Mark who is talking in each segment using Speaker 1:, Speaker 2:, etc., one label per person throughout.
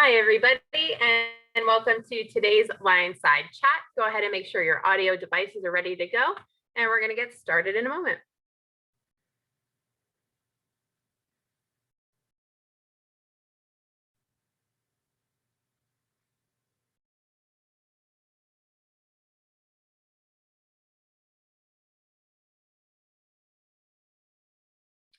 Speaker 1: Hi, everybody, and welcome to today's LionSide Chat. Go ahead and make sure your audio devices are ready to go, and we're going to get started in a moment.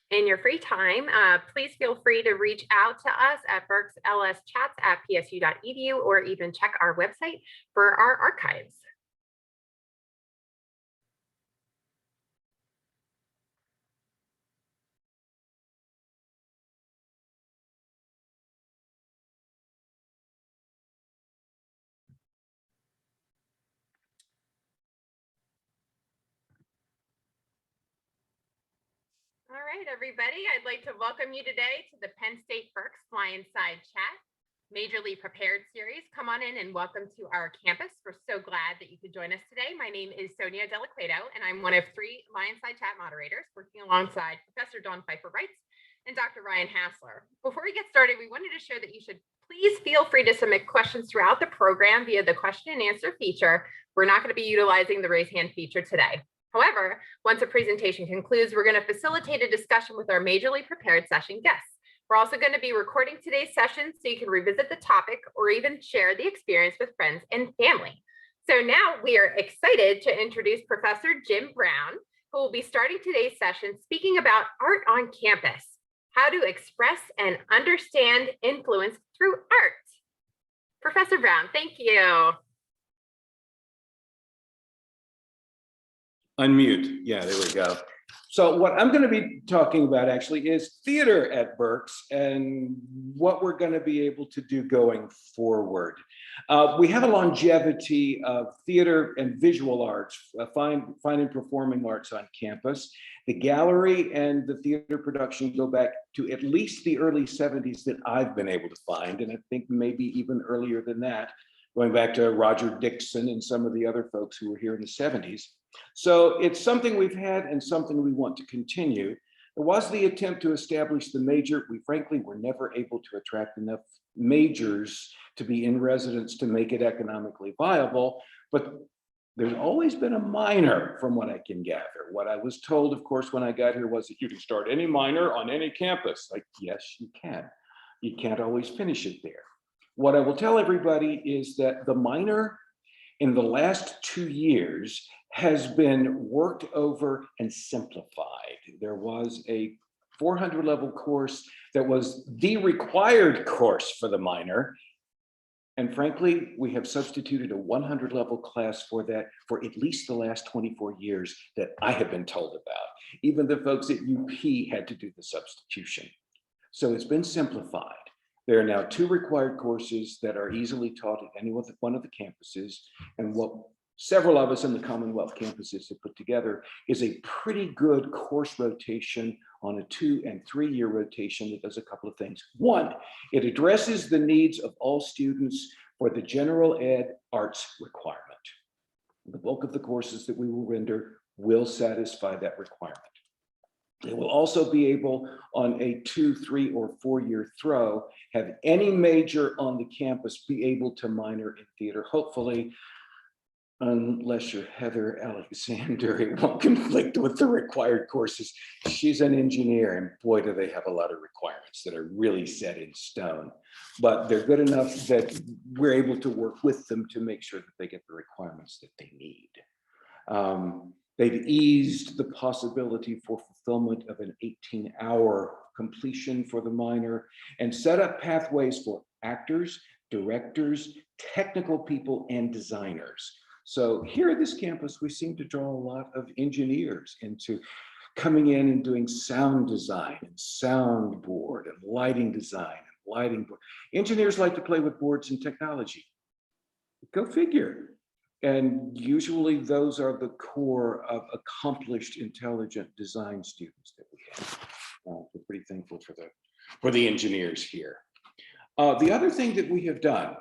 Speaker 1: In your free time, please feel free to reach out to us at berkslschats@psu.edu or even check our website for our archives. All right, everybody, I'd like to welcome you today to the Penn State Berks LionSide Chat Majorly Prepared series. Come on in and welcome to our campus. We're so glad that you could join us today. My name is Sonia Delacquedo, and I'm one of 3 LionSide Chat moderators working alongside Professor Dawn Pfeiffer-Wrights and Dr. Ryan Hassler. Before we get started, we wanted to share that you should please feel free to submit questions throughout the program via the question and answer feature. We're not going to be utilizing the raise hand feature today. However, once the presentation concludes, we're going to facilitate a discussion with our majorly prepared session guests. We're also going to be recording today's session so you can revisit the topic or even share the experience with friends and family. So now we are excited to introduce Professor Jim Brown, who will be starting today's session speaking about art on campus, how to express and understand influence through art. Professor Brown, thank you.
Speaker 2: Unmute. Yeah, there we go. So what I'm going to be talking about actually is theater at Berks and what we're going to be able to do going forward. We have a longevity of theater and visual arts, fine and performing arts on campus. The gallery and the theater production go back to at least the early 70s that I've been able to find, and I think maybe even earlier than that, going back to Roger Dixon and some of the other folks who were here in the 70s. So it's something we've had and something we want to continue. There was the attempt to establish the major. We frankly were never able to attract enough majors to be in residence to make it economically viable, but there's always been a minor from what I can gather. What I was told, of course, when I got here was that you can start any minor on any campus. Like, yes, you can. You can't always finish it there. What I will tell everybody is that the minor in the last 2 years has been worked over and simplified. There was a 400 level course that was the required course for the minor. And frankly, we have substituted a 100 level class for that for at least the last 24 years that I have been told about. Even the folks at UP had to do the substitution. So it's been simplified. There are now 2 required courses that are easily taught at any one of the campuses. And what several of us in the Commonwealth campuses have put together is a pretty good course rotation on a 2- and 3-year rotation that does a couple of things. One, it addresses the needs of all students for the general ed arts requirement. The bulk of the courses that we will render will satisfy that requirement. They will also be able, on a 2-, 3-, or 4-year throw, have any major on the campus be able to minor in theater, hopefully, unless you're Heather Alexander, it won't conflict with the required courses. She's an engineer, and boy, do they have a lot of requirements that are really set in stone. But they're good enough that we're able to work with them to make sure that they get the requirements that they need. They've eased the possibility for fulfillment of an 18-hour completion for the minor and set up pathways for actors, directors, technical people, and designers. So here at this campus, we seem to draw a lot of engineers into coming in and doing sound design and soundboard and lighting design and lighting board. Engineers like to play with boards and technology. Go figure. And usually those are the core of accomplished, intelligent design students that we have. We're pretty thankful for the engineers here. The other thing that we have done,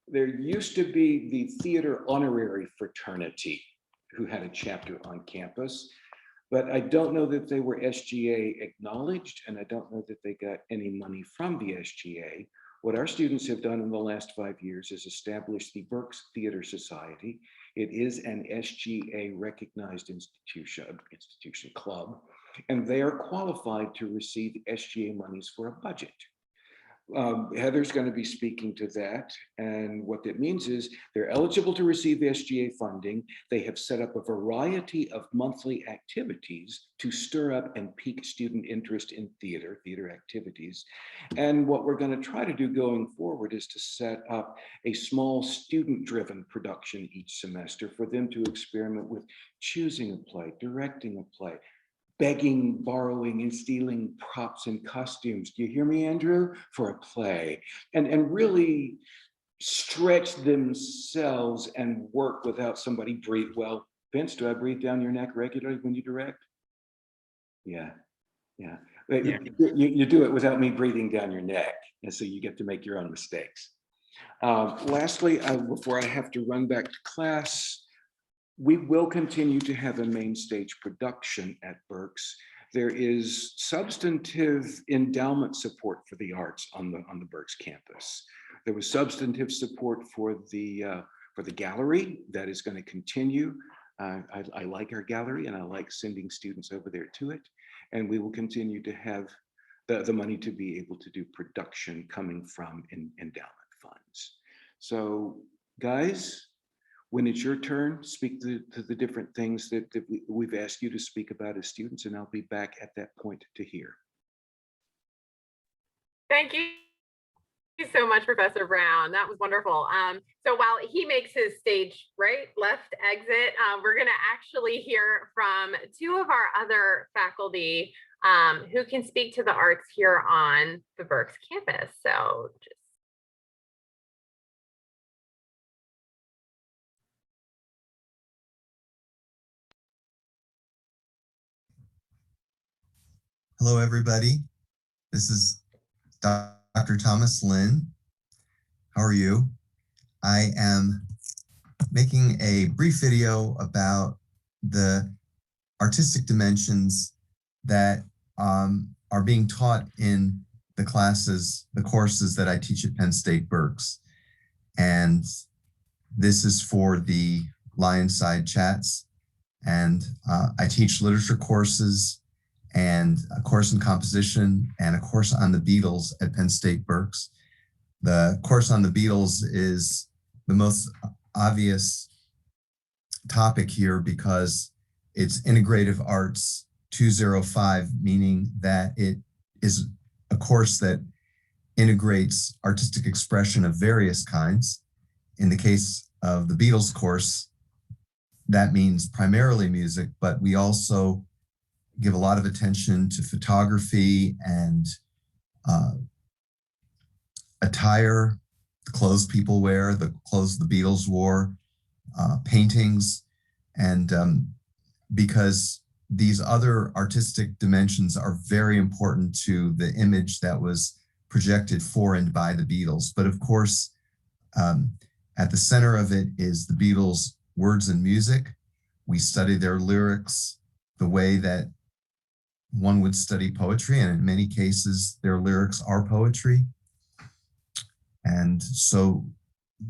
Speaker 2: there used to be the theater honorary fraternity who had a chapter on campus, but I don't know that they were SGA acknowledged, and I don't know that they got any money from the SGA. What our students have done in the last 5 years is establish the Berks Theater Society. It is an SGA recognized institution club, and they are qualified to receive SGA monies for a budget. Heather's going to be speaking to that. And what that means is they're eligible to receive SGA funding. They have set up a variety of monthly activities to stir up and pique student interest in theater activities. And what we're going to try to do going forward is to set up a small student-driven production each semester for them to experiment with choosing a play, directing a play, begging, borrowing, and stealing props and costumes. Do you hear me, Andrew? For a play. And really stretch themselves and work without somebody breathe. Well, Vince, do I breathe down your neck regularly when you direct? Yeah. You do it without me breathing down your neck. And so you get to make your own mistakes. Lastly, before I have to run back to class, we will continue to have a main stage production at Berks. There is substantive endowment support for the arts on the Berks campus. There was substantive support for the gallery that is going to continue. I like our gallery and I like sending students over there to it. And we will continue to have the money to be able to do production coming from endowment funds. So guys, when it's your turn, speak to the different things that we've asked you to speak about as students, and I'll be back at that point to hear.
Speaker 1: Thank you so much, Professor Brown. That was wonderful. So while he makes his stage left exit, we're going to actually hear from two of our other faculty who can speak to the arts here on the Berks campus. So just
Speaker 3: hello, everybody. This is Dr. Thomas Lin. How are you? I am making a brief video about the artistic dimensions that are being taught in the courses that I teach at Penn State Berks. And this is for the LionSide chats. And I teach literature courses and a course in composition and a course on the Beatles at Penn State Berks. The course on the Beatles is the most obvious topic here because it's Integrative Arts 205, meaning that it is a course that integrates artistic expression of various kinds. In the case of the Beatles course, that means primarily music, but we also give a lot of attention to photography and attire, the clothes people wear, the clothes the Beatles wore, paintings, and because these other artistic dimensions are very important to the image that was projected for and by the Beatles. But of course, at the center of it is the Beatles' words and music. We study their lyrics the way that one would study poetry, and in many cases, their lyrics are poetry. And so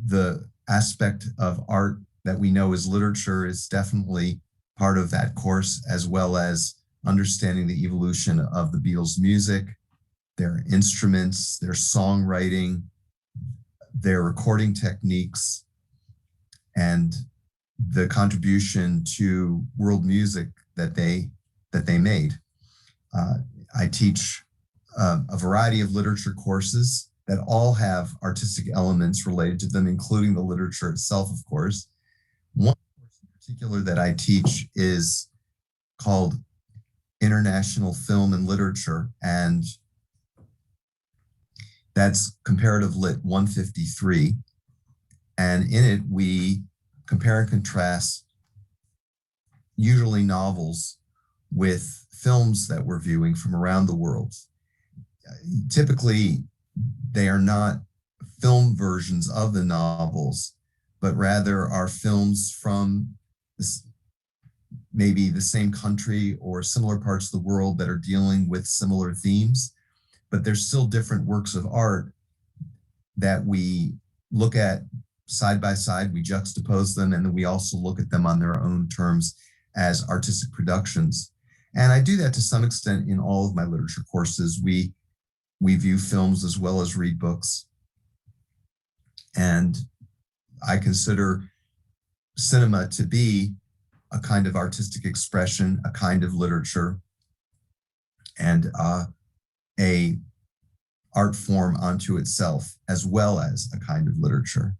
Speaker 3: the aspect of art that we know is literature is definitely part of that course, as well as understanding the evolution of the Beatles' music, their instruments, their songwriting, their recording techniques, and the contribution to world music that they made. I teach a variety of literature courses that all have artistic elements related to them, including the literature itself, of course. One course in particular that I teach is called International Film and Literature, and that's Comparative Lit 153. And in it, we compare and contrast usually novels with films that we're viewing from around the world. Typically, they are not film versions of the novels, but rather are films from maybe the same country or similar parts of the world that are dealing with similar themes, but they're still different works of art that we look at side by side, we juxtapose them, and then we also look at them on their own terms as artistic productions. And I do that to some extent in all of my literature courses. We view films as well as read books. And I consider cinema to be a kind of artistic expression, a kind of literature, and a art form unto itself, as well as a kind of literature.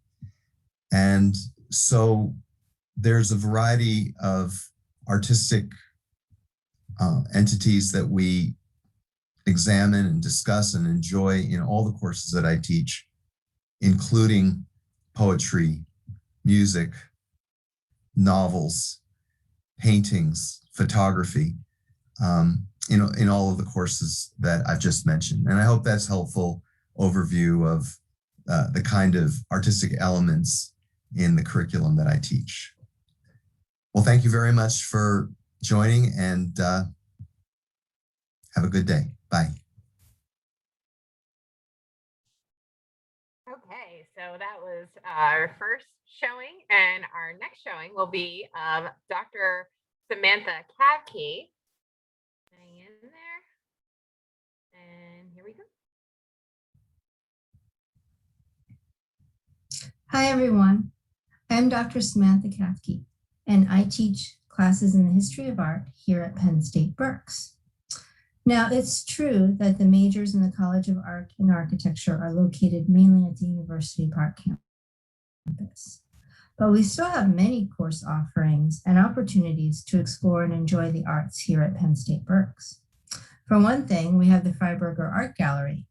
Speaker 3: And so there's a variety of artistic entities that we examine and discuss and enjoy in all the courses that I teach, including poetry, music, novels, paintings, photography, in all of the courses that I've just mentioned. And I hope that's helpful overview of the kind of artistic elements in the curriculum that I teach. Well, thank you very much for joining, and have a good day. Bye.
Speaker 1: Okay, so that was our first showing, and our next showing will be of Dr. Samantha Kavke. Hang in there. And here we go.
Speaker 4: Hi, everyone. I'm Dr. Samantha Kafke, and I teach classes in the history of art here at Penn State Berks. Now, it's true that the majors in the College of Art and Architecture are located mainly at the University Park campus, but we still have many course offerings and opportunities to explore and enjoy the arts here at Penn State Berks. For one thing, we have the Freiburger Art Gallery,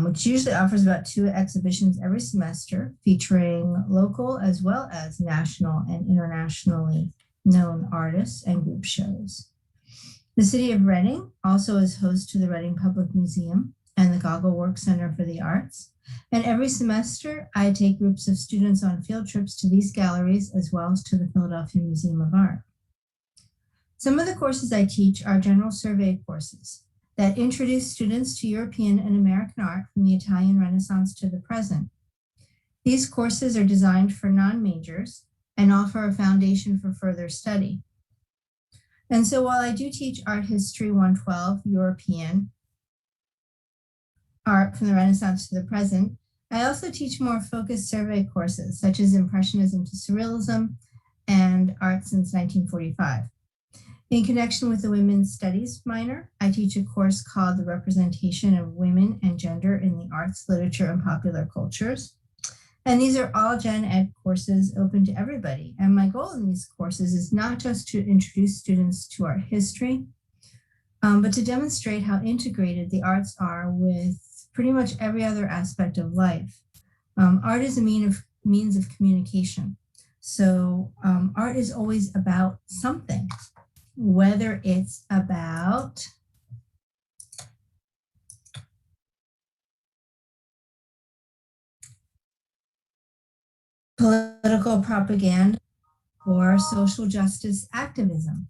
Speaker 4: which usually offers about 2 exhibitions every semester featuring local as well as national and internationally known artists and group shows. The City of Reading also is host to the Reading Public Museum and the Goggle Work Center for the Arts. And every semester, I take groups of students on field trips to these galleries as well as to the Philadelphia Museum of Art. Some of the courses I teach are general survey courses that introduce students to European and American art from the Italian Renaissance to the present. These courses are designed for non-majors and offer a foundation for further study. And so while I do teach Art History 112, European art from the Renaissance to the present, I also teach more focused survey courses such as Impressionism to Surrealism and Art since 1945. In connection with the Women's Studies minor, I teach a course called The Representation of Women and Gender in the Arts, Literature, and Popular Cultures. And these are all Gen Ed courses open to everybody. And my goal in these courses is not just to introduce students to art history, but to demonstrate how integrated the arts are with pretty much every other aspect of life. Art is a means of communication. So art is always about something, whether it's about political propaganda or social justice activism,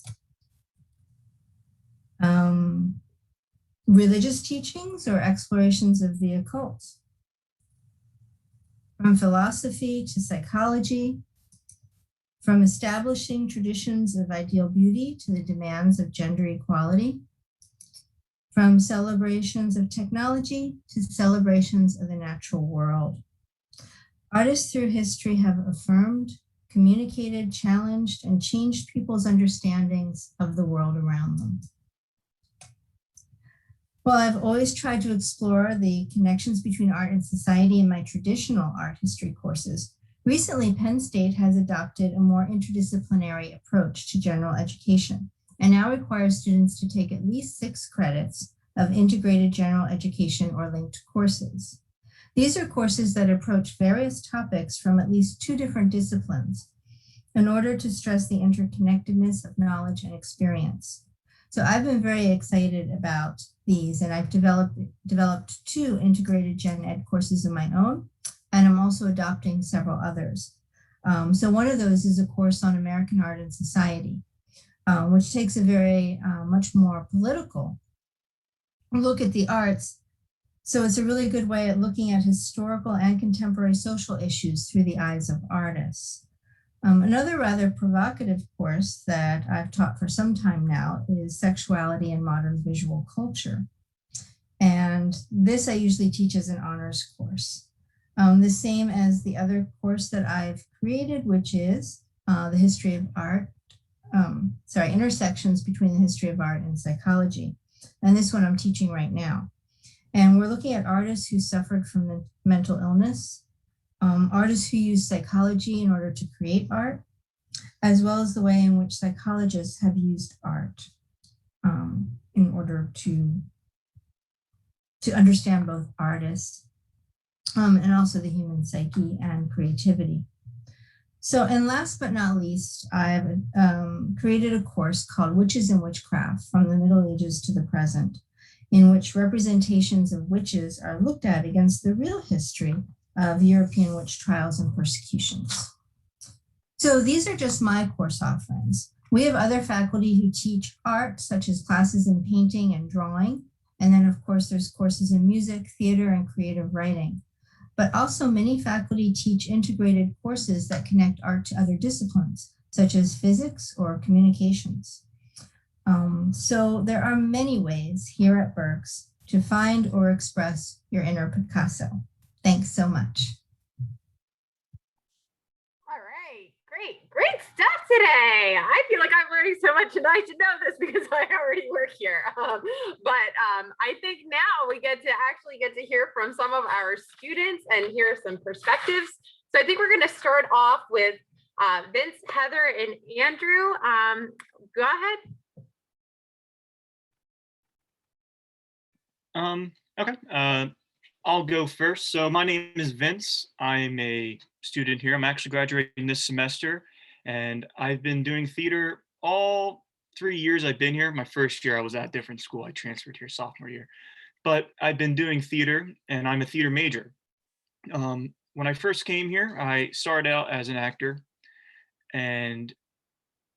Speaker 4: religious teachings or explorations of the occult, from philosophy to psychology, from establishing traditions of ideal beauty to the demands of gender equality, from celebrations of technology to celebrations of the natural world. Artists through history have affirmed, communicated, challenged, and changed people's understandings of the world around them. While I've always tried to explore the connections between art and society in my traditional art history courses, recently Penn State has adopted a more interdisciplinary approach to general education and now requires students to take at least 6 credits of integrated general education or linked courses. These are courses that approach various topics from at least 2 different disciplines in order to stress the interconnectedness of knowledge and experience. So I've been very excited about these, and I've developed 2 integrated gen ed courses of my own, and I'm also adopting several others. So one of those is a course on American art and society, which takes a very much more political look at the arts So it's a really good way at looking at historical and contemporary social issues through the eyes of artists. Another rather provocative course that I've taught for some time now is Sexuality and Modern Visual Culture. And this I usually teach as an honors course. The same as the other course that I've created, which is the history of art, intersections between the history of art and psychology. And this one I'm teaching right now. And we're looking at artists who suffered from mental illness, artists who use psychology in order to create art, as well as the way in which psychologists have used art in order to understand both artists and also the human psyche and creativity. So, and last but not least, I've created a course called Witches and Witchcraft from the Middle Ages to the Present, in which representations of witches are looked at against the real history of European witch trials and persecutions. So these are just my course offerings. We have other faculty who teach art, such as classes in painting and drawing. And then of course, there's courses in music, theater, and creative writing. But also many faculty teach integrated courses that connect art to other disciplines, such as physics or communications. So there are many ways here at Berks to find or express your inner Picasso. Thanks so much.
Speaker 1: All right, great stuff today. I feel like I'm learning so much and I should know this because I already work here. But I think now we get to hear from some of our students and hear some perspectives. So I think we're going to start off with Vince, Heather, and Andrew. Go ahead.
Speaker 5: Okay, I'll go first. So my name is Vince. I'm a student here. I'm actually graduating this semester, and I've been doing theater all 3 years I've been here. My first year I was at a different school. I transferred here sophomore year, but I've been doing theater, and I'm a theater major. When I first came here, I started out as an actor, and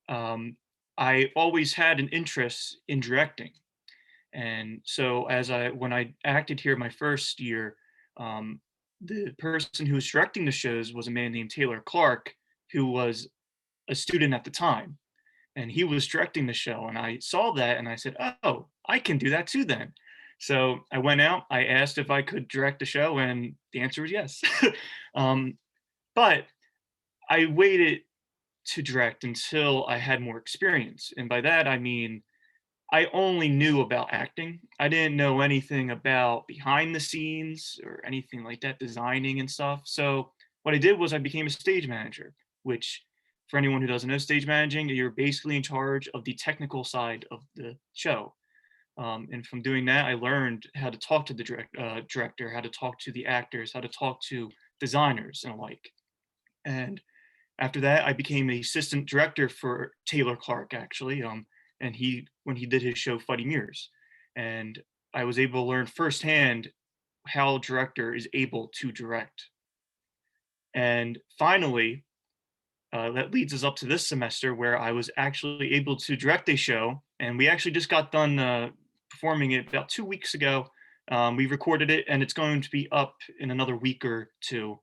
Speaker 5: I always had an interest in directing. And so when I acted here my first year, the person who was directing the shows was a man named Taylor Clark, who was a student at the time. And he was directing the show. And I saw that and I said, oh, I can do that too then. So I went out, I asked if I could direct the show, and the answer was yes. But I waited to direct until I had more experience. And by that, I mean, I only knew about acting. I didn't know anything about behind the scenes or anything like that, designing and stuff. So what I did was I became a stage manager, which for anyone who doesn't know stage managing, you're basically in charge of the technical side of the show. And from doing that, I learned how to talk to the director, how to talk to the actors, how to talk to designers and alike. And after that, I became the assistant director for Taylor Clark, actually. And when he did his show Fighting Mirrors, and I was able to learn firsthand how a director is able to direct. And finally, that leads us up to this semester where I was actually able to direct a show, and we actually just got done performing it about 2 weeks ago. We recorded it, and it's going to be up in another week or two,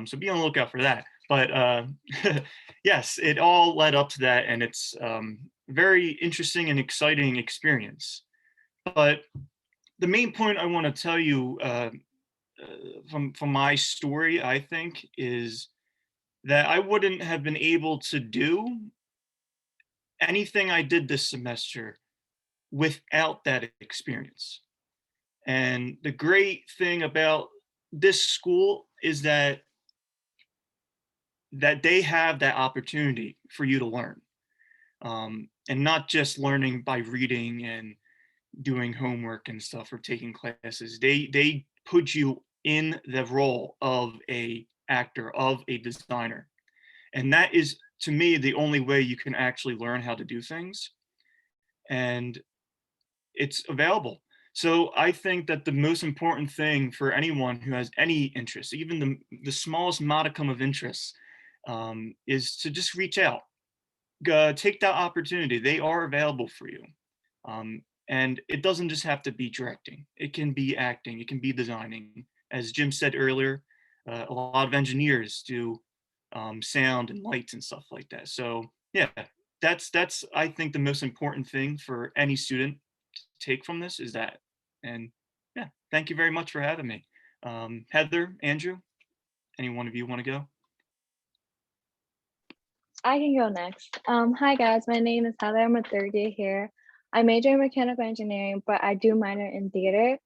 Speaker 5: so be on the lookout for that. But yes, it all led up to that, and it's very interesting and exciting experience. But the main point I want to tell you from my story, I think, is that I wouldn't have been able to do anything I did this semester without that experience. And the great thing about this school is that they have that opportunity for you to learn. And not just learning by reading and doing homework and stuff or taking classes. They put you in the role of a actor, of a designer. And that is, to me, the only way you can actually learn how to do things. And it's available. So I think that the most important thing for anyone who has any interest, even the smallest modicum of interest, is to just reach out. Take that opportunity. They are available for you. And it doesn't just have to be directing. It can be acting, it can be designing. As Jim said earlier, a lot of engineers do sound and lights and stuff like that. So yeah, that's I think the most important thing for any student to take from this is that. And yeah, thank you very much for having me. Heather, Andrew, any one of you want to go?
Speaker 6: I can go next. Hi guys, my name is Heather. I'm a third year here. I major in mechanical engineering, but I do minor in theater.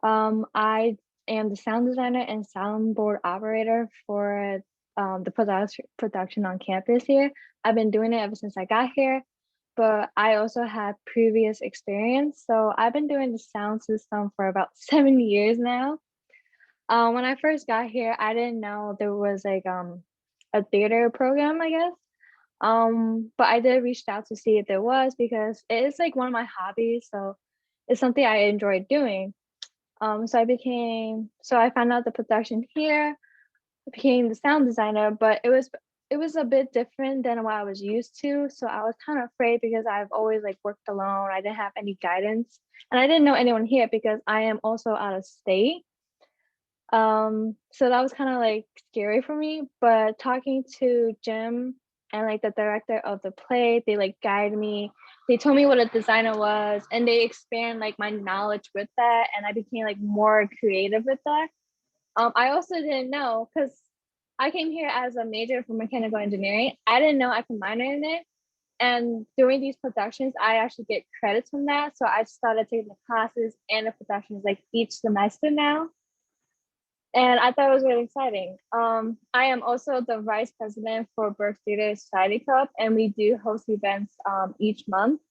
Speaker 6: I am the sound designer and soundboard operator for the production on campus here. I've been doing it ever since I got here, but I also had previous experience. So I've been doing the sound system for about 7 years now. When I first got here, I didn't know there was like a theater program, I guess. But I did reach out to see if there was because it is like one of my hobbies. So it's something I enjoy doing. So I found out the production here, became the sound designer, but it was a bit different than what I was used to. So I was kind of afraid because I've always like worked alone. I didn't have any guidance and I didn't know anyone here because I am also out of state. So that was kind of like scary for me, but talking to Jim and like the director of the play, they like guided me. They told me what a designer was and they expand like my knowledge with that. And I became like more creative with that. I also didn't know because I came here as a major for mechanical engineering. I didn't know I could minor in it. And during these productions, I actually get credits from that. So I started taking the classes and the productions like each semester now. And I thought it was really exciting. I am also the vice president for Berks Theater Society Club, and we do host events each month.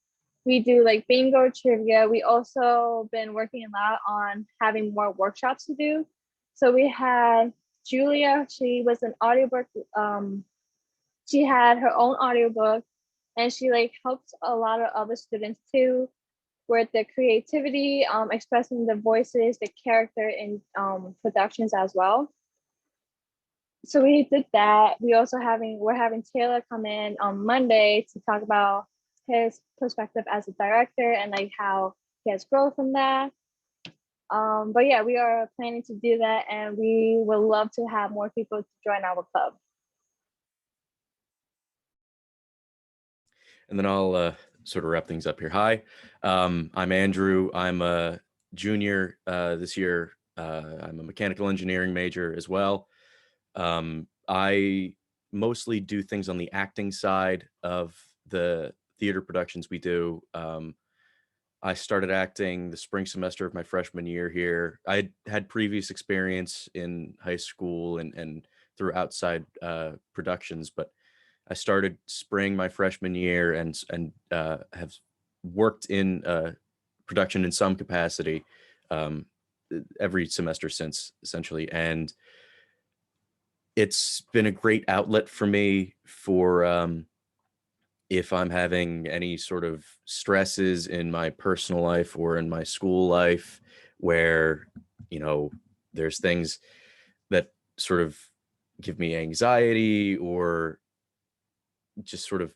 Speaker 6: We do like bingo, trivia. We also been working a lot on having more workshops to do. So we had Julia, she was an audiobook. She had her own audiobook and she like helped a lot of other students too with the creativity, expressing the voices, the character in productions as well. So we did that. We're having Taylor come in on Monday to talk about his perspective as a director and like how he has growth from that. But yeah, we are planning to do that and we would love to have more people to join our club.
Speaker 7: And then I'll sort of wrap things up here. Hi, I'm Andrew. I'm a junior this year. I'm a mechanical engineering major as well. I mostly do things on the acting side of the theater productions we do. I started acting the spring semester of my freshman year here. I had previous experience in high school and through outside productions, but I started spring my freshman year and have worked in production in some capacity every semester since, essentially. And it's been a great outlet for me for if I'm having any sort of stresses in my personal life or in my school life where, you know, there's things that sort of give me anxiety or just sort of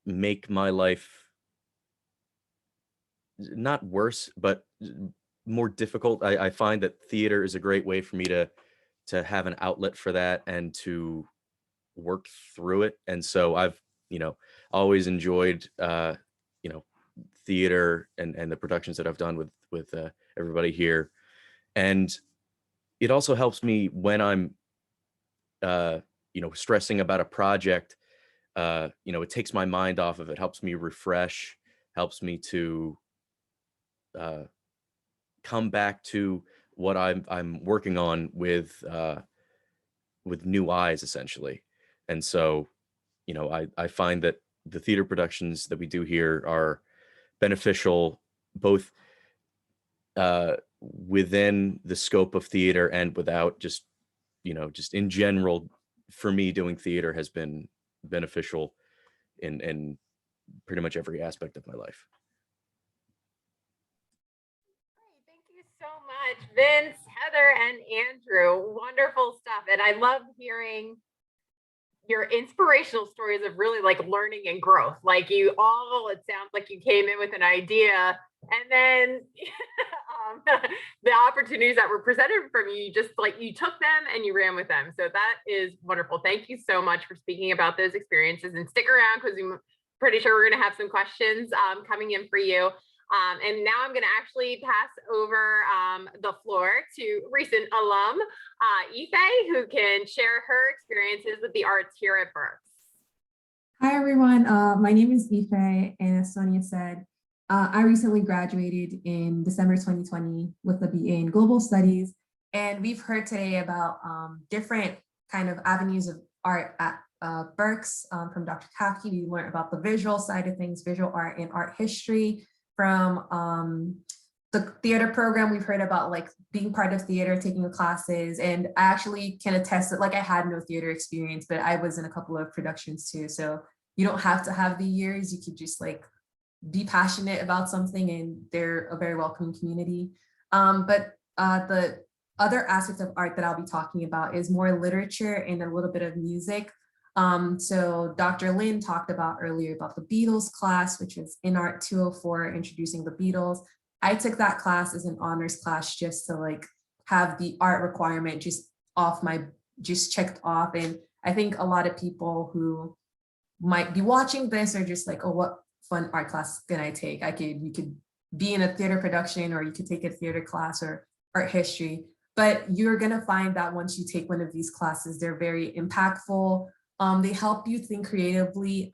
Speaker 7: make my life not worse, but more difficult. I find that theater is a great way for me to have an outlet for that and to work through it. And so I've, you know, always enjoyed, you know, theater and the productions that I've done with everybody here. And it also helps me when I'm, you know, stressing about a project. You know, it takes my mind off of it, helps me refresh, helps me to come back to what I'm working on with new eyes, essentially. And so, you know, I find that the theater productions that we do here are beneficial both within the scope of theater and without. Just, you know, just in general, for me, doing theater has been beneficial in pretty much every aspect of my life.
Speaker 1: Great, thank you so much, Vince, Heather, and Andrew. Wonderful stuff. And I love hearing your inspirational stories of really like learning and growth. Like you all, it sounds like you came in with an idea and then the opportunities that were presented from you, just like you took them and you ran with them. So that is wonderful. Thank you so much for speaking about those experiences, and stick around because I'm pretty sure we're going to have some questions coming in for you. And now I'm going to actually pass over the floor to recent alum, Ife, who can share her experiences with the arts here at Berks.
Speaker 8: Hi, everyone. My name is Ife, and as Sonia said, I recently graduated in December 2020 with a BA in Global Studies, and we've heard today about different kind of avenues of art at Berks from Dr. Kafke. We learned about the visual side of things, visual art and art history. From the theater program, we've heard about like being part of theater, taking the classes, and I actually can attest that like I had no theater experience, but I was in a couple of productions too. So you don't have to have the years, you could just like be passionate about something, and they're a very welcoming community. But the other aspect of art that I'll be talking about is more literature and a little bit of music. So Dr. Lin talked about earlier about the Beatles class, which is in Art 204, introducing the Beatles. I took that class as an honors class just to like have the art requirement just checked off. And I think a lot of people who might be watching this are just like, oh, what fun art class can I take? You could be in a theater production, or you could take a theater class or art history, but you're gonna find that once you take one of these classes, they're very impactful. They help you think creatively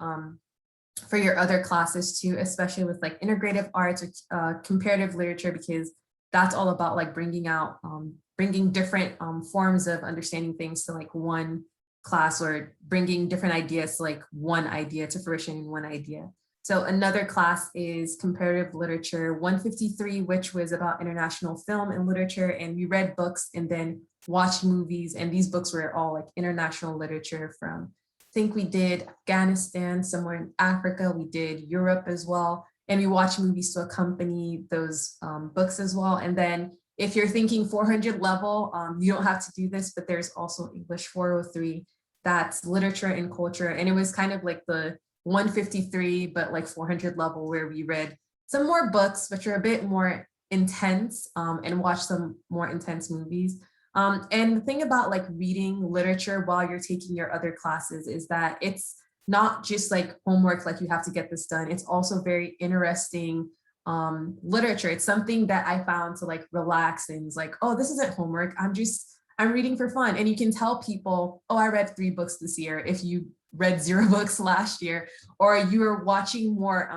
Speaker 8: for your other classes too, especially with like integrative arts or comparative literature, because that's all about like bringing different forms of understanding things to like one class, or bringing different ideas to like one idea to fruition in one idea. So another class is comparative literature 153, which was about international film and literature. And we read books and then watched movies. And these books were all like international literature from, I think we did Afghanistan, somewhere in Africa, we did Europe as well. And we watched movies to accompany those books as well. And then if you're thinking 400 level, you don't have to do this, but there's also English 403, that's literature and culture. And it was kind of like the 153, but like 400 level, where we read some more books, which are a bit more intense, and watched some more intense movies. And the thing about like reading literature while you're taking your other classes is that it's not just like homework, like you have to get this done. It's also very interesting literature. It's something that I found to like relax, and it's like, oh, this isn't homework. I'm reading for fun. And you can tell people, oh, I read 3 books this year, if you read 0 books last year, or you're watching more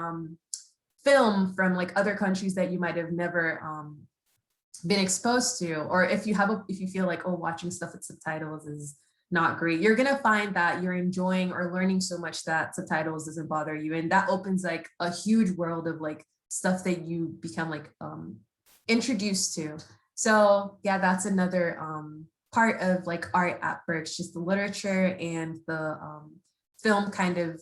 Speaker 8: film from like other countries that you might have never been exposed to, or if you feel like, oh, watching stuff with subtitles is not great, you're gonna find that you're enjoying or learning so much that subtitles doesn't bother you, and that opens like a huge world of like stuff that you become like introduced to. So yeah, that's another part of like art at Berks, just the literature and the film kind of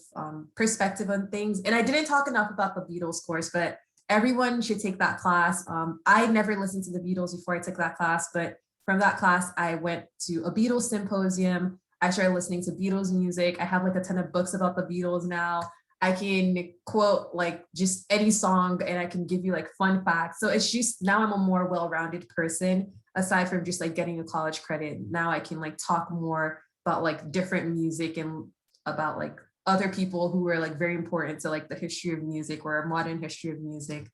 Speaker 8: perspective on things. And I didn't talk enough about the Beatles course, but everyone should take that class. I never listened to the Beatles before I took that class, but from that class, I went to a Beatles symposium. I started listening to Beatles music. I have like a ton of books about the Beatles now. I can quote like just any song, and I can give you like fun facts. So it's just, now I'm a more well-rounded person, aside from just like getting a college credit. Now I can like talk more about like different music and about like other people who were like very important to like the history of music or modern history of music.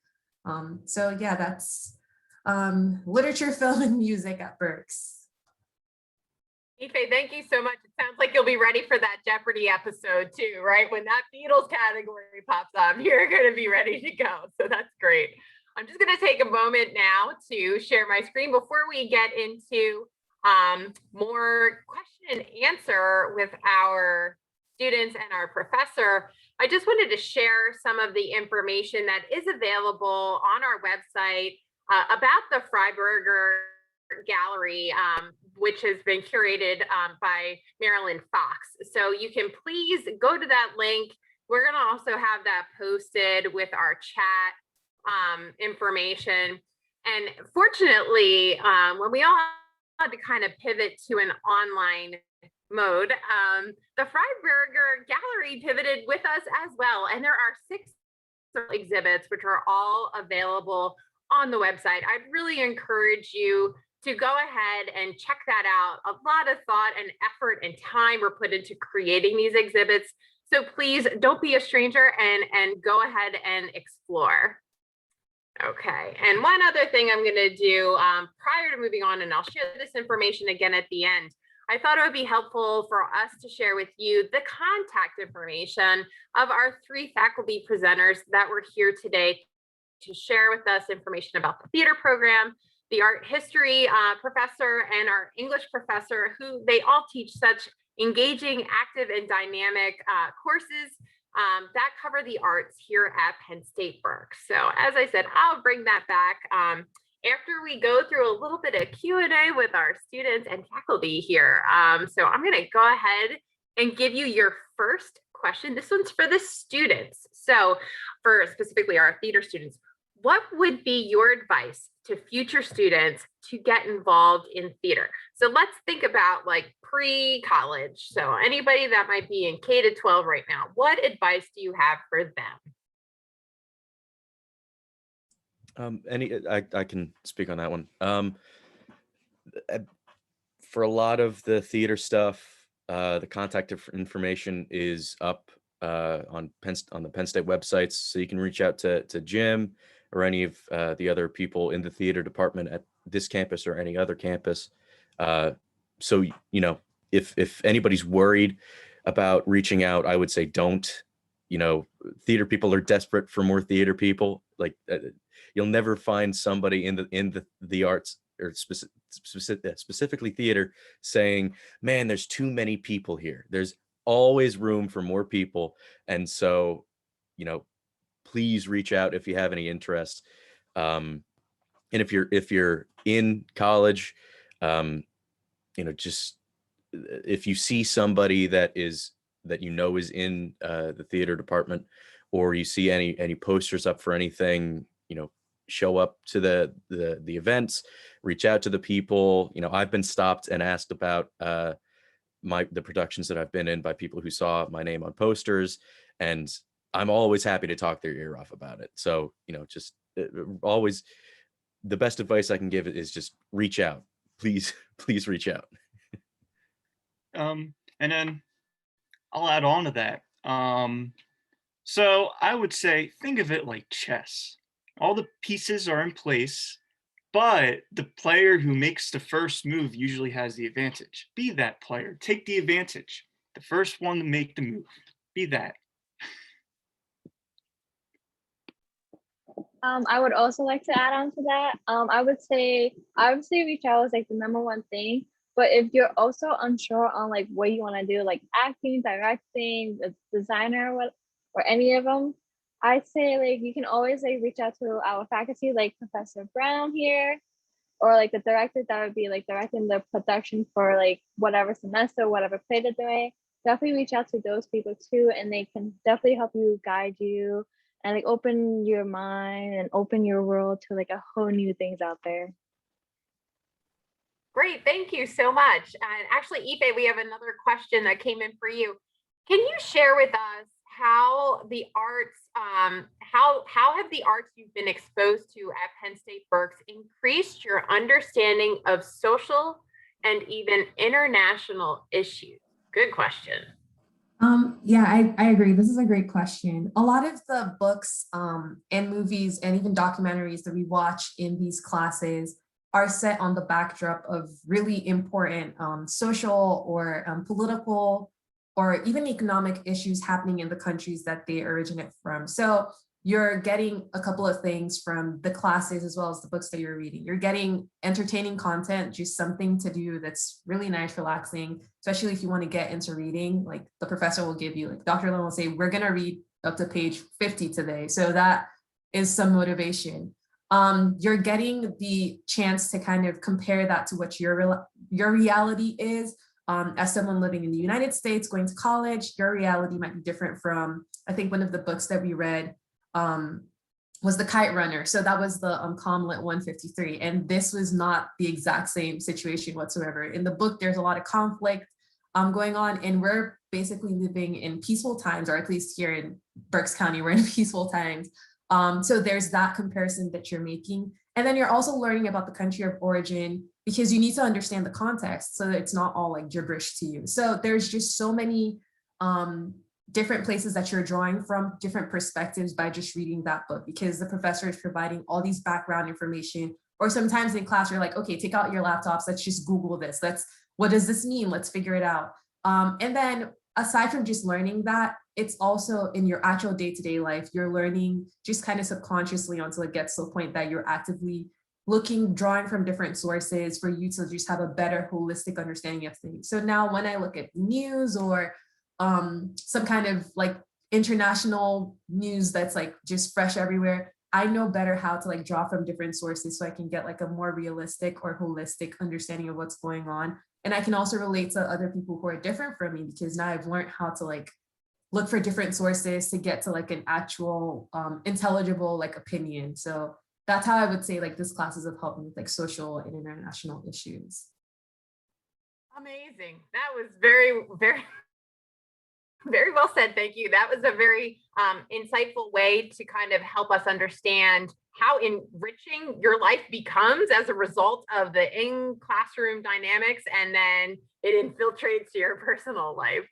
Speaker 8: So yeah, that's literature, film, and music at Berks.
Speaker 1: Ife, thank you so much. It sounds like you'll be ready for that Jeopardy episode too, right? When that Beatles category pops up, you're going to be ready to go. So that's great. I'm just going to take a moment now to share my screen before we get into more question and answer with our students and our professor. I just wanted to share some of the information that is available on our website about the Freiburger Gallery, which has been curated by Marilyn Fox. So you can please go to that link. We're going to also have that posted with our chat information. And fortunately, when we all to kind of pivot to an online mode. The Freiburger Gallery pivoted with us as well, and there are 6 exhibits which are all available on the website. I'd really encourage you to go ahead and check that out. A lot of thought and effort and time were put into creating these exhibits. So please don't be a stranger and go ahead and explore. Okay, and one other thing I'm going to do prior to moving on, and I'll share this information again at the end. I thought it would be helpful for us to share with you the contact information of our 3 faculty presenters that were here today to share with us information about the theater program, the art history professor, and our English professor, who they all teach such engaging, active, and dynamic courses that cover the arts here at Penn State Berks. So as I said, I'll bring that back after we go through a little bit of Q&A with our students and faculty here. So I'm going to go ahead and give you your first question. This one's for the students. So for specifically our theater students, what would be your advice to future students to get involved in theater? So let's think about like pre-college. So anybody that might be in K to 12 right now, what advice do you have for them?
Speaker 7: I can speak on that one. For a lot of the theater stuff, the contact information is up on the Penn State websites, so you can reach out to Jim or any of the other people in the theater department at this campus or any other campus. So you know, if anybody's worried about reaching out, I would say don't. You know, theater people are desperate for more theater people. Like you'll never find somebody in the arts or specifically theater saying, man, there's too many people here. There's always room for more people. And so, you know, please reach out if you have any interest. And if you're in college, you know, just if you see somebody that you know is in the theater department, or you see any posters up for anything, you know, show up to the events, reach out to the people. You know, I've been stopped and asked about the productions that I've been in by people who saw my name on posters, and I'm always happy to talk their ear off about it. So, you know, just always the best advice I can give is just reach out. Please reach out.
Speaker 5: And then I'll add on to that. So I would say, think of it like chess. All the pieces are in place, but the player who makes the first move usually has the advantage. Be that player. Take the advantage. The first one to make the move. Be that.
Speaker 6: I would also like to add on to that. I would say obviously reach out is like the #1 thing. But if you're also unsure on like what you want to do, like acting, directing, the designer, or any of them, I'd say like you can always like reach out to our faculty, like Professor Brown here, or like the director that would be like directing the production for like whatever semester, whatever play they're doing. Definitely reach out to those people too, and they can definitely help you, guide you, and like open your mind and open your world to like a whole new things out there.
Speaker 1: Great, thank you so much. And actually, Ife, we have another question that came in for you. Can you share with us how the arts, how have the arts you've been exposed to at Penn State Berks increased your understanding of social and even international issues? Good question.
Speaker 8: Yeah, I agree. This is a great question. A lot of the books and movies and even documentaries that we watch in these classes are set on the backdrop of really important social or political or even economic issues happening in the countries that they originate from. So you're getting a couple of things from the classes as well as the books that you're reading. You're getting entertaining content, just something to do that's really nice, relaxing, especially if you want to get into reading. Like the professor will give you, like Dr. Lynn will say, we're going to read up to page 50 today. So that is some motivation. You're getting the chance to kind of compare that to what your reality is. As someone living in the United States, going to college, your reality might be different from, I think one of the books that we read was the Kite Runner. So that was the Comlet 153. And this was not the exact same situation whatsoever. In the book, there's a lot of conflict going on, and we're basically living in peaceful times, or at least here in Berks County, we're in peaceful times. So there's that comparison that you're making. And then you're also learning about the country of origin, because you need to understand the context so that it's not all like gibberish to you. So there's just so many different places that you're drawing from, different perspectives by just reading that book, because the professor is providing all these background information. Or sometimes in class, you're like, okay, take out your laptops, let's just Google this. What does this mean? Let's figure it out. And then aside from just learning that, it's also in your actual day-to-day life, you're learning just kind of subconsciously until it gets to a point that you're actively drawing from different sources for you to just have a better holistic understanding of things. So now when I look at news or some kind of like international news that's like just fresh everywhere, I know better how to like draw from different sources so I can get like a more realistic or holistic understanding of what's going on. And I can also relate to other people who are different from me, because now I've learned how to like look for different sources to get to like an actual intelligible like opinion. So that's how I would say like this classes have helped me with like social and international issues.
Speaker 1: Amazing. That was very, very, very well said. Thank you. That was a very insightful way to kind of help us understand how enriching your life becomes as a result of the in-classroom dynamics, and then it infiltrates your personal life.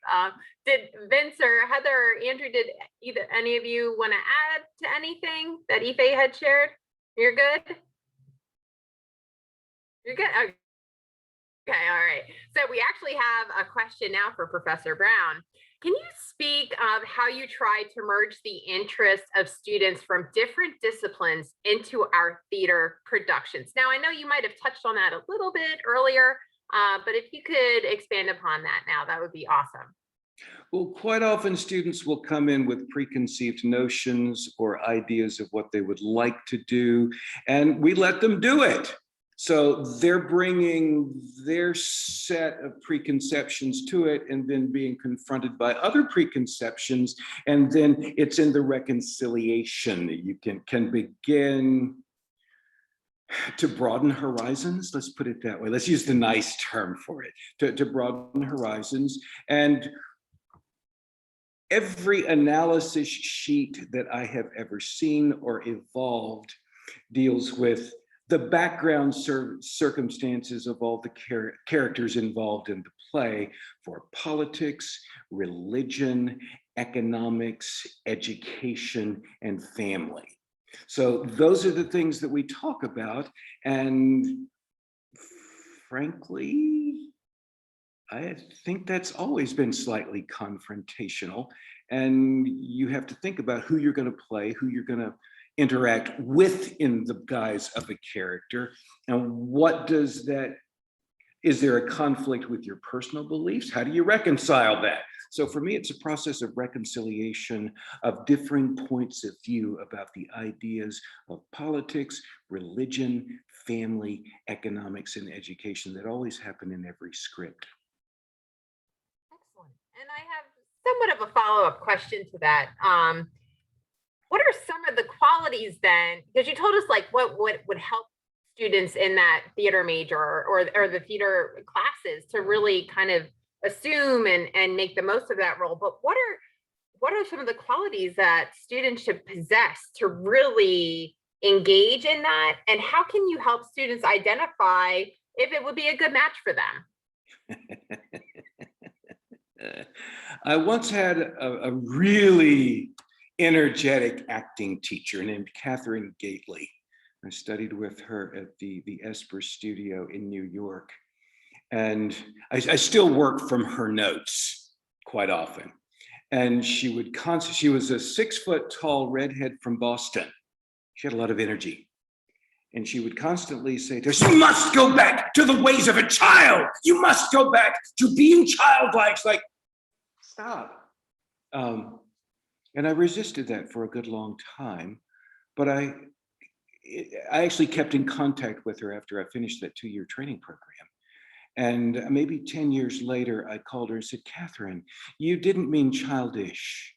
Speaker 1: Did Vince or Heather or Andrew, did either any of you want to add to anything that Ife had shared? You're good? You're good? Okay, all right. So we actually have a question now for Professor Brown. Can you speak of how you try to merge the interests of students from different disciplines into our theater productions? Now, I know you might have touched on that a little bit earlier, but if you could expand upon that now, that would be awesome.
Speaker 2: Well, quite often students will come in with preconceived notions or ideas of what they would like to do, and we let them do it. So they're bringing their set of preconceptions to it and then being confronted by other preconceptions. And then it's in the reconciliation that you can begin to broaden horizons. Let's put it that way. Let's use the nice term for it, to broaden horizons. And every analysis sheet that I have ever seen or evolved deals with the background circumstances of all the characters involved in the play for politics, religion, economics, education, and family. So those are the things that we talk about. And frankly, I think that's always been slightly confrontational. And you have to think about who you're going to play, who you're going to interact with in the guise of a character, and what does that, is there a conflict with your personal beliefs? How do you reconcile that? So for me, it's a process of reconciliation of differing points of view about the ideas of politics, religion, family, economics, and education that always happen in every script.
Speaker 1: Excellent. And I have somewhat of a follow-up question to that. What are some of the qualities then, because you told us like what would help students in that theater major or the theater classes to really kind of assume and make the most of that role, but what are some of the qualities that students should possess to really engage in that, and how can you help students identify if it would be a good match for them?
Speaker 2: I once had a really energetic acting teacher named Katherine Gately. I studied with her at the Esper studio in New York. And I still work from her notes quite often. And she was a 6 foot tall redhead from Boston. She had a lot of energy. And she would constantly say to us, "You must go back to the ways of a child. You must go back to being childlike." It's like, stop. And I resisted that for a good long time, but I actually kept in contact with her after I finished that 2-year training program. And maybe 10 years later, I called her and said, "Katherine, you didn't mean childish.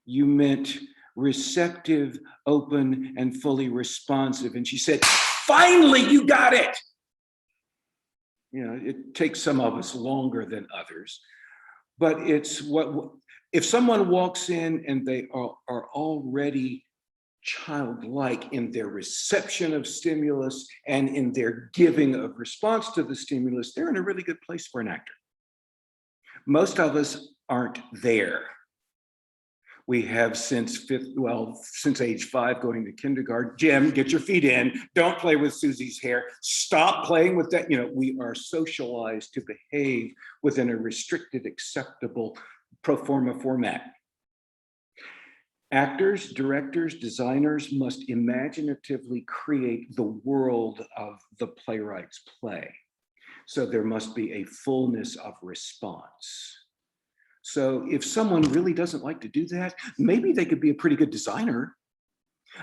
Speaker 2: You meant receptive, open, and fully responsive. And she said, finally, you got it. You know, it takes some of us longer than others, but it's what, if someone walks in and they are already childlike in their reception of stimulus and in their giving of response to the stimulus, they're in a really good place for an actor. Most of us aren't there. We have since age 5 going to kindergarten. Jim, get your feet in. Don't play with Susie's hair. Stop playing with that. You know, we are socialized to behave within a restricted, acceptable pro forma format. Actors, directors, designers must imaginatively create the world of the playwright's play. So there must be a fullness of response. So if someone really doesn't like to do that, maybe they could be a pretty good designer.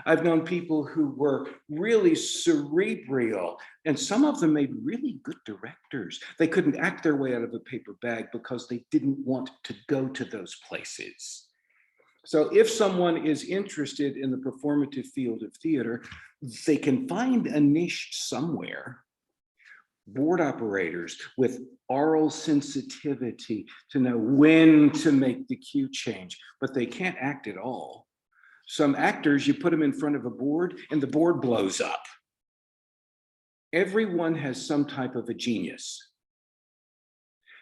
Speaker 2: I've known people who were really cerebral, and some of them made really good directors. They couldn't act their way out of a paper bag because they didn't want to go to those places. So if someone is interested in the performative field of theater, they can find a niche somewhere. Board operators with oral sensitivity to know when to make the cue change, but they can't act at all. Some actors, you put them in front of a board and the board blows up. Everyone has some type of a genius.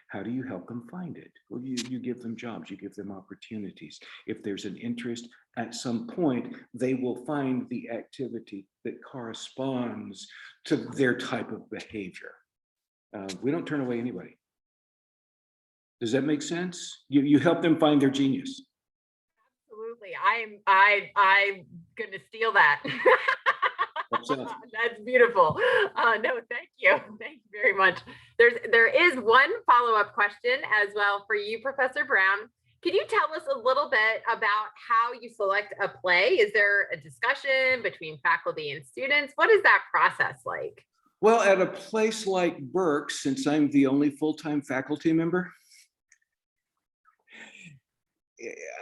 Speaker 2: How do you help them find it? Well, you give them jobs, you give them opportunities. If there's an interest, at some point, they will find the activity that corresponds to their type of behavior. We don't turn away anybody. Does that make sense? You help them find their genius.
Speaker 1: Absolutely. I'm gonna steal that. That's beautiful. No, thank you. Thank you very much. There is one follow-up question as well for you, Professor Brown. Could you tell us a little bit about how you select a play? Is there a discussion between faculty and students? What is that process like?
Speaker 2: Well, at a place like Berks, since I'm the only full-time faculty member,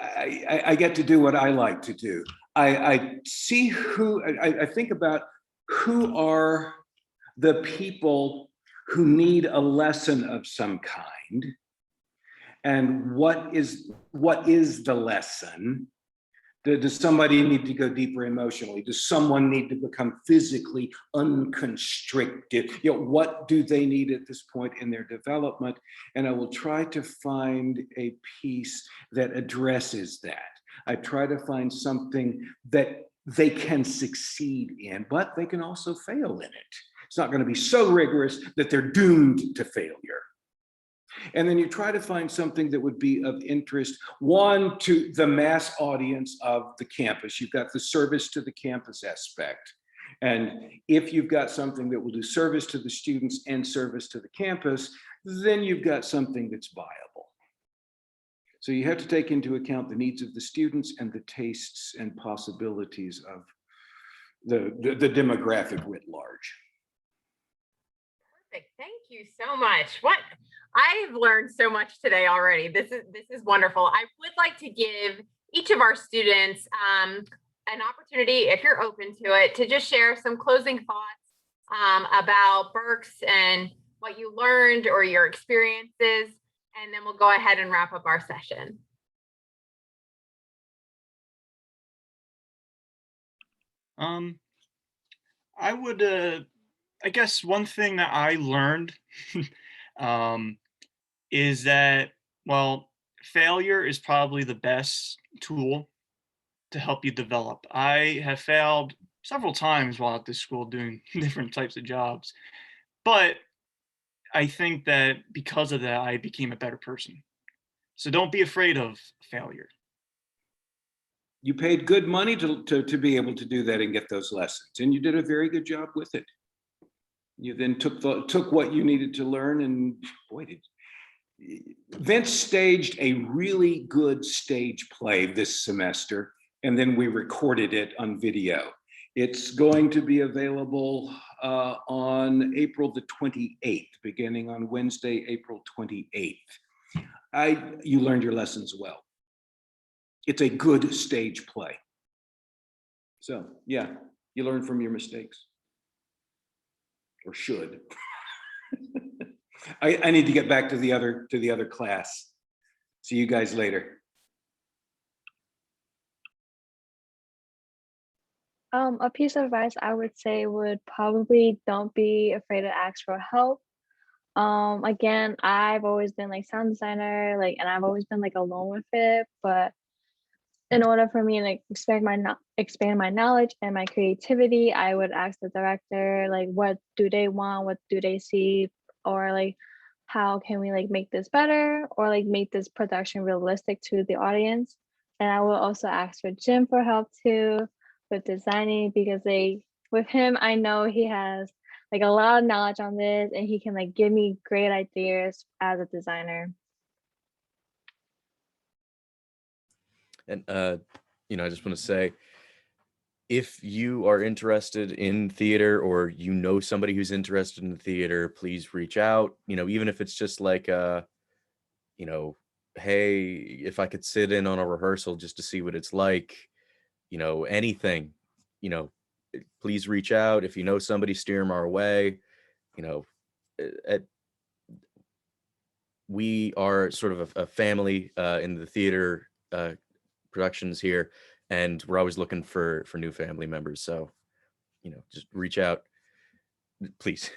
Speaker 2: I get to do what I like to do. I see I think about who are the people who need a lesson of some kind, and what is the lesson. Does somebody need to go deeper emotionally? Does someone need to become physically unconstricted? You know, what do they need at this point in their development? And I will try to find a piece that addresses that. I try to find something that they can succeed in, but they can also fail in it. It's not going to be so rigorous that they're doomed to failure. And then you try to find something that would be of interest, one, to the mass audience of the campus. You've got the service to the campus aspect. And if you've got something that will do service to the students and service to the campus, then you've got something that's viable. So you have to take into account the needs of the students and the tastes and possibilities of the demographic writ large.
Speaker 1: Perfect. Thank you so much. I've learned so much today already. This is wonderful. I would like to give each of our students an opportunity, if you're open to it, to just share some closing thoughts about Berks and what you learned or your experiences, and then we'll go ahead and wrap up our session.
Speaker 5: I would, I guess one thing that I learned is that, well, failure is probably the best tool to help you develop. I have failed several times while at this school doing different types of jobs, but I think that because of that, I became a better person. So don't be afraid of failure.
Speaker 2: You paid good money to be able to do that and get those lessons, and you did a very good job with it. You then took what you needed to learn, and boy, Vince staged a really good stage play this semester, and then we recorded it on video. It's going to be available on April the 28th, beginning on Wednesday, April 28th. You learned your lessons well. It's a good stage play. So yeah, you learn from your mistakes. Or should. I need to get back to the other class. See you guys later.
Speaker 6: A piece of advice I would say would probably don't be afraid to ask for help. Again, I've always been like sound designer, like, and I've always been like alone with it. But in order for me to like expand my knowledge and my creativity, I would ask the director, like, what do they want? What do they see? Or like, how can we like make this better or like make this production realistic to the audience? And I will also ask for Jim for help too with designing, because with him, I know he has like a lot of knowledge on this and he can like give me great ideas as a designer.
Speaker 7: And I just want to say, if you are interested in theater or you know somebody who's interested in theater, please reach out. Even if it's just like hey, if I could sit in on a rehearsal just to see what it's like, anything, please reach out. If you know somebody, steer them our way. We are sort of a family in the theater productions here, and we're always looking for new family members. So, just reach out, please.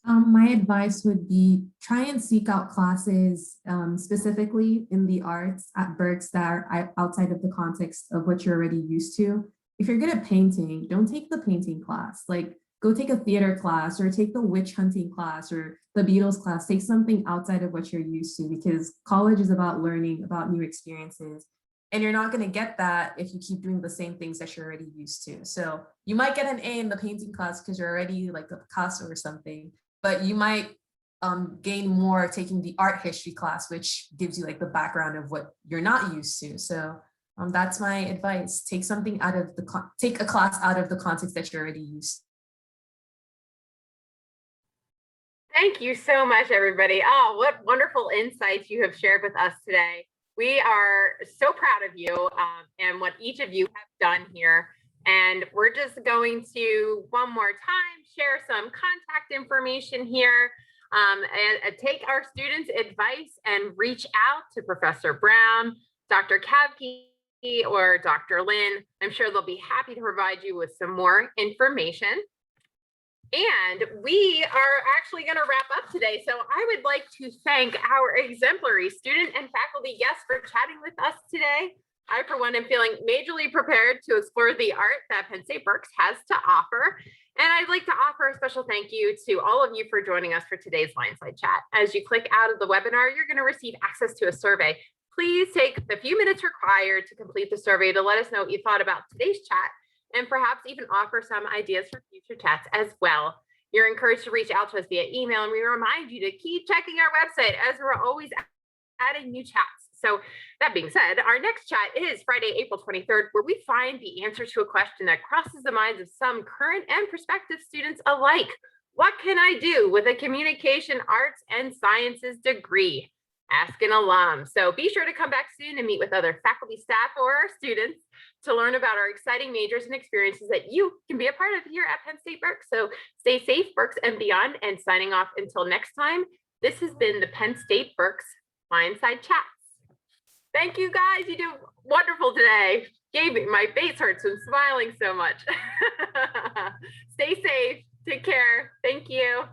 Speaker 8: My advice would be try and seek out classes specifically in the arts at Berks that are outside of the context of what you're already used to. If you're good at painting, don't take the painting class. Like, go take a theater class or take the witch hunting class or the Beatles class. Take something outside of what you're used to, because college is about learning, about new experiences. And you're not going to get that if you keep doing the same things that you're already used to. So you might get an A in the painting class because you're already like a Picasso or something, but you might gain more taking the art history class, which gives you like the background of what you're not used to. So that's my advice. Take something out of take a class out of the context that you're already used to.
Speaker 1: Thank you so much, everybody. Oh, what wonderful insights you have shared with us today. We are so proud of you and what each of you have done here. And we're just going to, one more time, share some contact information here. And take our students' advice and reach out to Professor Brown, Dr. Kavke, or Dr. Lynn. I'm sure they'll be happy to provide you with some more information. And we are actually going to wrap up today. So I would like to thank our exemplary student and faculty guests for chatting with us today. I, for one, am feeling majorly prepared to explore the art that Penn State Berks has to offer. And I'd like to offer a special thank you to all of you for joining us for today's LionSide Chat. As you click out of the webinar, you're going to receive access to a survey. Please take the few minutes required to complete the survey to let us know what you thought about today's chat, and perhaps even offer some ideas for future chats as well. You're encouraged to reach out to us via email, and we remind you to keep checking our website as we're always adding new chats. So that being said, our next chat is Friday, April 23rd, where we find the answer to a question that crosses the minds of some current and prospective students alike. What can I do with a communication arts and sciences degree? Ask an alum. So be sure to come back soon and meet with other faculty, staff, or our students to learn about our exciting majors and experiences that you can be a part of here at Penn State Berks. So stay safe, Berks and beyond. And signing off until next time, this has been the Penn State Berks LionSide Chats. Thank you guys. You do wonderful today. My face hurts from smiling so much. Stay safe. Take care. Thank you.